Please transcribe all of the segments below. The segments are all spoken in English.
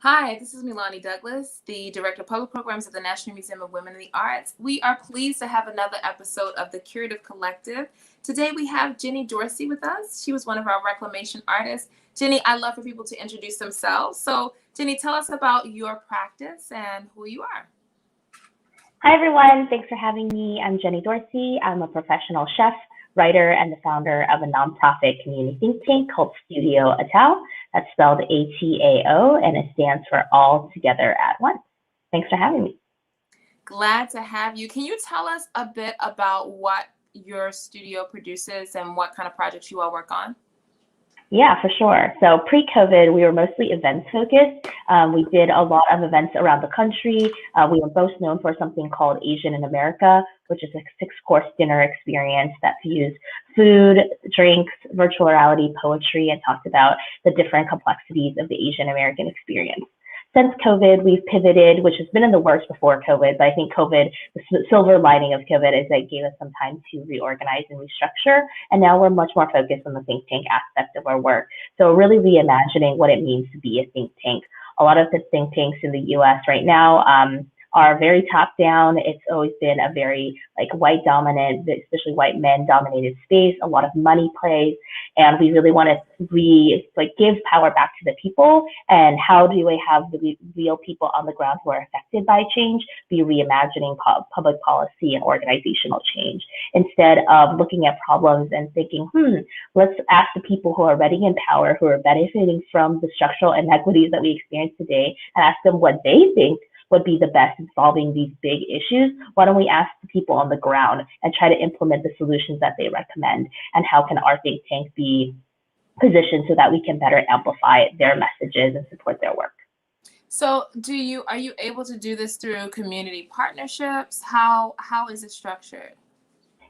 Hi, this is Milani Douglas, the Director of Public Programs at the National Museum of Women in the Arts. We are pleased to have another episode of the Curative Collective. Today we have Jenny Dorsey with us. She was one of our reclamation artists. Jenny, I'd love for people to introduce themselves. So, Jenny, tell us about your practice and who you are. Hi, everyone. Thanks for having me. I'm Jenny Dorsey. I'm a professional chef, writer, and the founder of a nonprofit community think tank called Studio Atao. That's spelled ATAO, and it stands for All Together at Once. Thanks for having me. Glad to have you. Can you tell us a bit about what your studio produces and what kind of projects you all work on? Yeah, for sure. So pre-COVID, we were mostly events focused. We did a lot of events around the country. We were both known for something called Asian in America, which is a six-course dinner experience that fused food, drinks, virtual reality, poetry, and talked about the different complexities of the Asian American experience. Since COVID, we've pivoted, which has been in the works before COVID, but I think COVID, the silver lining of COVID is that it gave us some time to reorganize and restructure. And now we're much more focused on the think tank aspect of our work. So really reimagining what it means to be a think tank. A lot of the think tanks in the US right now are very top down. It's always been a very like white dominant, especially white men dominated space, a lot of money plays. And we really want to give power back to the people, and how do we have the real people on the ground who are affected by change be reimagining public policy and organizational change instead of looking at problems and thinking, let's ask the people who are already in power, who are benefiting from the structural inequities that we experience today, and ask them what they think would be the best in solving these big issues. Why don't we ask the people on the ground and try to implement the solutions that they recommend? And how can our think tank be positioned so that we can better amplify their messages and support their work? So are you able to do this through community partnerships? How is it structured?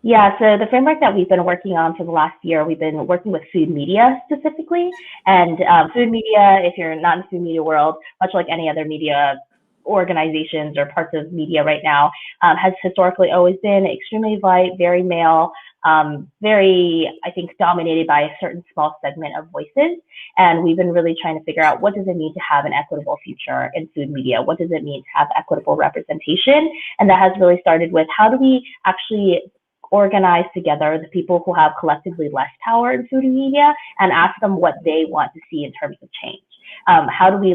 Yeah, so the framework that we've been working on for the last year, we've been working with food media specifically. And food media, if you're not in the food media world, much like any other media organizations or parts of media right now, has historically always been extremely white, very male, very, I think, dominated by a certain small segment of voices. And we've been really trying to figure out, what does it mean to have an equitable future in food media? What does it mean to have equitable representation? And that has really started with, how do we actually organize together the people who have collectively less power in food and media and ask them what they want to see in terms of change. How do we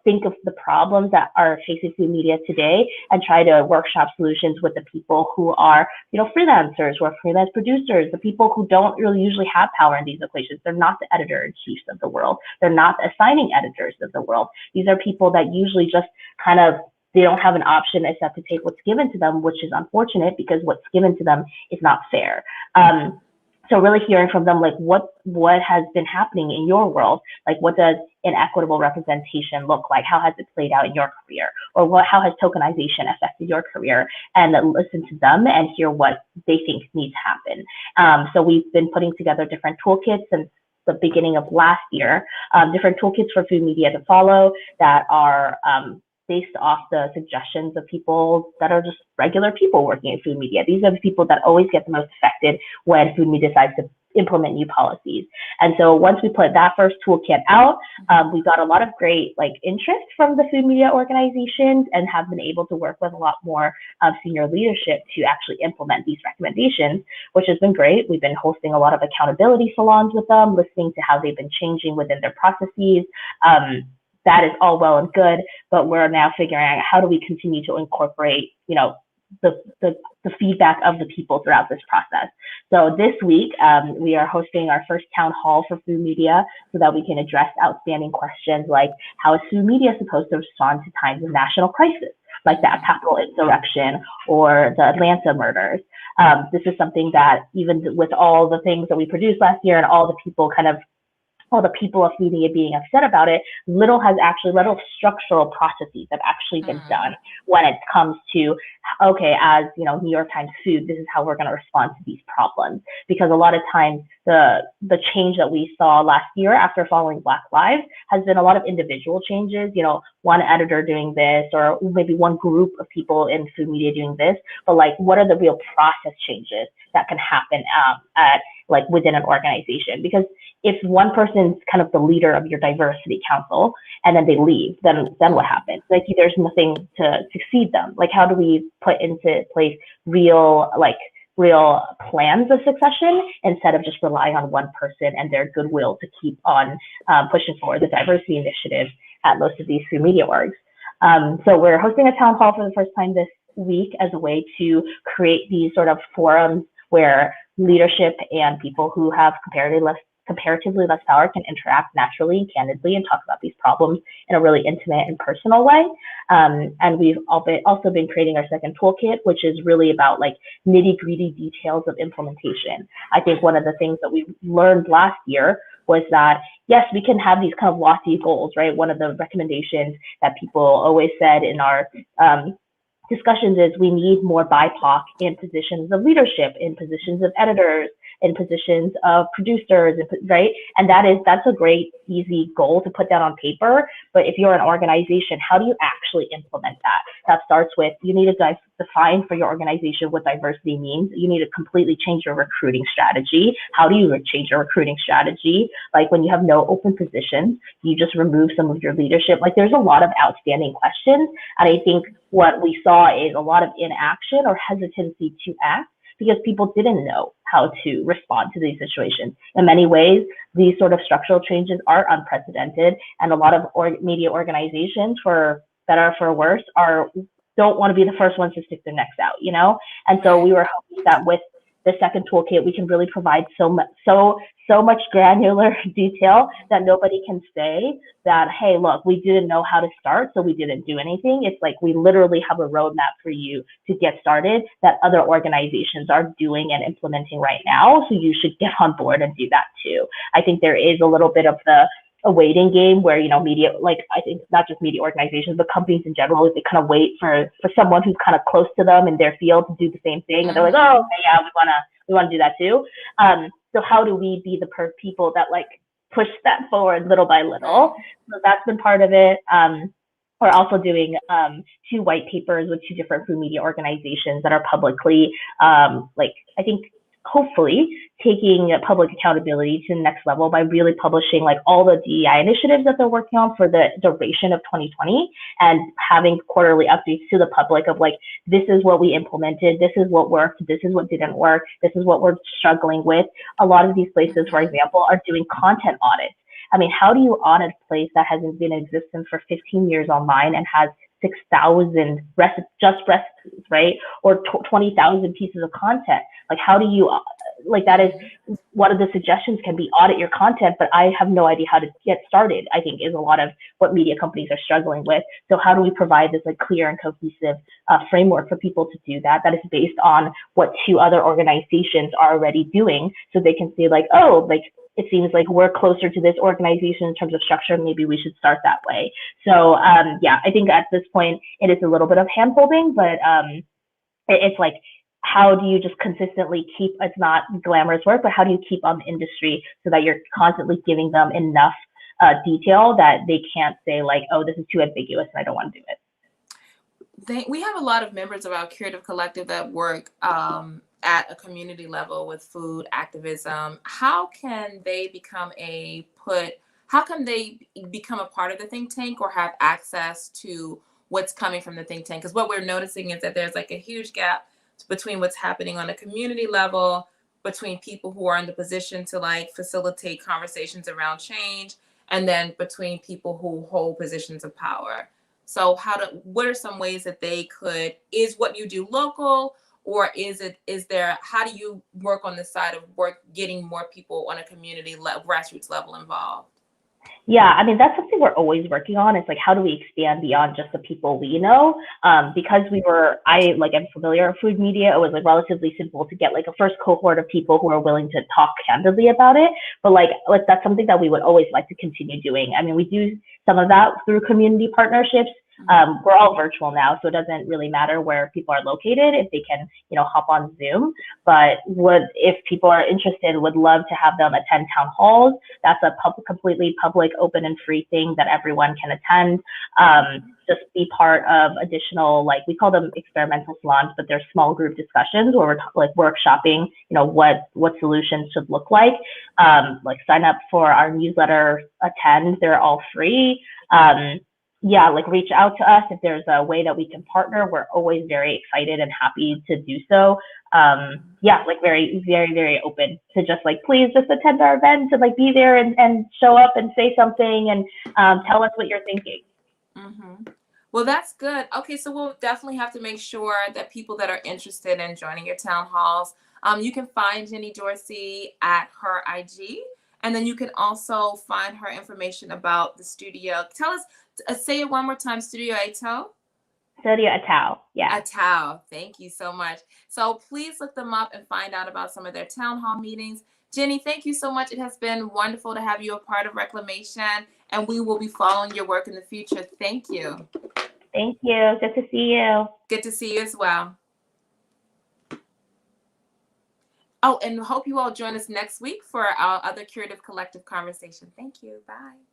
think of the problems that are facing food media today and try to workshop solutions with the people who are, freelancers, who are freelance producers, the people who don't really usually have power in these equations. They're not the editor-in-chiefs of the world. They're not the assigning editors of the world. These are people that usually just they don't have an option except to take what's given to them, which is unfortunate because what's given to them is not fair. So really hearing from them, like what has been happening in your world? Like, what does inequitable representation look like? How has it played out in your career? Or how has tokenization affected your career? And listen to them and hear what they think needs to happen. So we've been putting together different toolkits since the beginning of last year, different toolkits for food media to follow that are based off the suggestions of people that are just regular people working in food media. These are the people that always get the most affected when food media decides to implement new policies. And so once we put that first toolkit out, we got a lot of great interest from the food media organizations and have been able to work with a lot more senior leadership to actually implement these recommendations, which has been great. We've been hosting a lot of accountability salons with them, listening to how they've been changing within their processes. That is all well and good, but we're now figuring out, how do we continue to incorporate, the feedback of the people throughout this process. So this week, we are hosting our first town hall for food media so that we can address outstanding questions like, how is food media supposed to respond to times of national crisis, like the Capitol insurrection or the Atlanta murders? This is something that, even with all the things that we produced last year and all the people of food media being upset about it, little structural processes have actually been done when it comes to, okay, as New York Times Food, this is how we're going to respond to these problems. Because a lot of times the change that we saw last year after following Black Lives has been a lot of individual changes, one editor doing this, or maybe one group of people in food media doing this, but what are the real process changes that can happen within an organization? Because if one person's kind of the leader of your diversity council and then they leave, then what happens? Like there's nothing to succeed them. Like how do we put into place real plans of succession instead of just relying on one person and their goodwill to keep on pushing forward the diversity initiatives at most of these food media orgs. So we're hosting a town hall for the first time this week as a way to create these sort of forums where leadership and people who have comparatively less power can interact naturally and candidly and talk about these problems in a really intimate and personal way. And we've also been creating our second toolkit, which is really about like nitty-gritty details of implementation. I think one of the things that we learned last year was that, yes, we can have these kind of lofty goals, right? One of the recommendations that people always said in our discussions is we need more BIPOC in positions of leadership, in positions of editors, in positions of producers, right? And that's a great, easy goal to put down on paper. But if you're an organization, how do you actually implement that? That starts with, you need to define for your organization what diversity means. You need to completely change your recruiting strategy. How do you change your recruiting strategy? Like when you have no open positions, you just remove some of your leadership. Like there's a lot of outstanding questions. And I think what we saw is a lot of inaction or hesitancy to act because people didn't know how to respond to these situations. In many ways, these sort of structural changes are unprecedented, and a lot of media organizations, for better or for worse, don't want to be the first ones to stick their necks out, you know? And so we were hoping that with the second toolkit, we can really provide so much granular detail that nobody can say that, hey, look, we didn't know how to start, so we didn't do anything. It's like we literally have a roadmap for you to get started that other organizations are doing and implementing right now. So you should get on board and do that too. I think there is a little bit of a waiting game where, you know, media, like I think not just media organizations, but companies in general, they kind of wait for someone who's kind of close to them in their field to do the same thing. And they're like, oh, okay, yeah, we want to do that too. So how do we be the people that like push that forward little by little? So that's been part of it. We're also doing 2 white papers with 2 different food media organizations that are publicly, like I think hopefully taking public accountability to the next level by really publishing like all the DEI initiatives that they're working on for the duration of 2020 and having quarterly updates to the public of like, this is what we implemented, this is what worked, this is what didn't work, this is what we're struggling with. A lot of these places, for example, are doing content audits. I mean, how do you audit a place that hasn't been in existence for 15 years online and has 6,000 recipes, right? Or 20,000 pieces of content. Like, how do you, like, that is one of the suggestions can be audit your content, but I have no idea how to get started, I think is a lot of what media companies are struggling with. So how do we provide this like clear and cohesive framework for people to do that is based on what 2 other organizations are already doing, so they can say like, oh, like, it seems like we're closer to this organization in terms of structure, maybe we should start that way. So yeah, I think at this point it is a little bit of hand-holding, but it's like, how do you just consistently keep, it's not glamorous work, but how do you keep on the industry so that you're constantly giving them enough detail that they can't say like, oh, this is too ambiguous and I don't want to do it. We have a lot of members of our Curative Collective that work at a community level with food activism. How can they become a part of the think tank or have access to what's coming from the think tank? Because what we're noticing is that there's like a huge gap between what's happening on a community level, between people who are in the position to like facilitate conversations around change, and then between people who hold positions of power. So what are some ways that they could, is what you do local, or how do you work on the side of getting more people on a community grassroots level involved? Yeah, I mean, that's something we're always working on. It's like, how do we expand beyond just the people we know? Because I'm familiar with food media, it was like relatively simple to get like a first cohort of people who are willing to talk candidly about it. But like that's something that we would always like to continue doing. I mean, we do some of that through community partnerships. We're all virtual now, so it doesn't really matter where people are located if they can, hop on Zoom. But if people are interested, would love to have them attend town halls. That's a completely public, open, and free thing that everyone can attend. Just be part of additional, like, we call them experimental salons, but they're small group discussions where we're workshopping, what solutions should look like. Sign up for our newsletter, attend. They're all free. Reach out to us if there's a way that we can partner. We're always very excited and happy to do so. Very, very, very open to just please just attend our events and be there and show up and say something and tell us what you're thinking. Well, that's good. Okay, so we'll definitely have to make sure that people that are interested in joining your town halls, you can find Jenny Dorsey at her IG, and then you can also find her information about the studio. Tell us, say it one more time, Studio Atau? Studio Atau, yeah. Atau, thank you so much. So please look them up and find out about some of their town hall meetings. Jenny, thank you so much. It has been wonderful to have you a part of Reclamation, and we will be following your work in the future. Thank you. Thank you. Good to see you. Good to see you as well. Oh, and hope you all join us next week for our other Curative Collective conversation. Thank you. Bye.